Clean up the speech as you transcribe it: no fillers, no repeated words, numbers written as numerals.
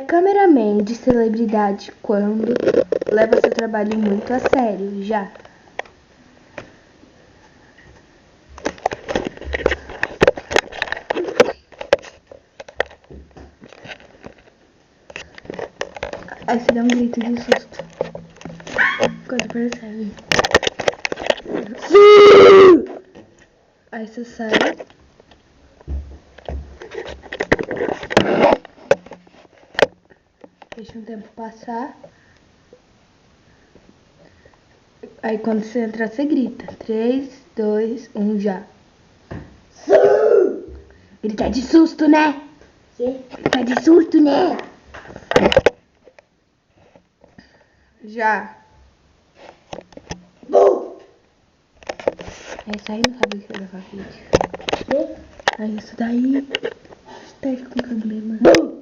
cameraman de celebridade quando leva seu trabalho muito a sério, já. Aí você dá um grito de susto quando percebe. Aí você sai. Deixa um tempo passar. Aí quando você entrar, você grita. 3, 2, 1, já. Gritar de susto, né? Sim. Gritar de susto, né? Já. É isso aí, não sabe o que gravar vídeo. Sim. É isso daí. Está com problema.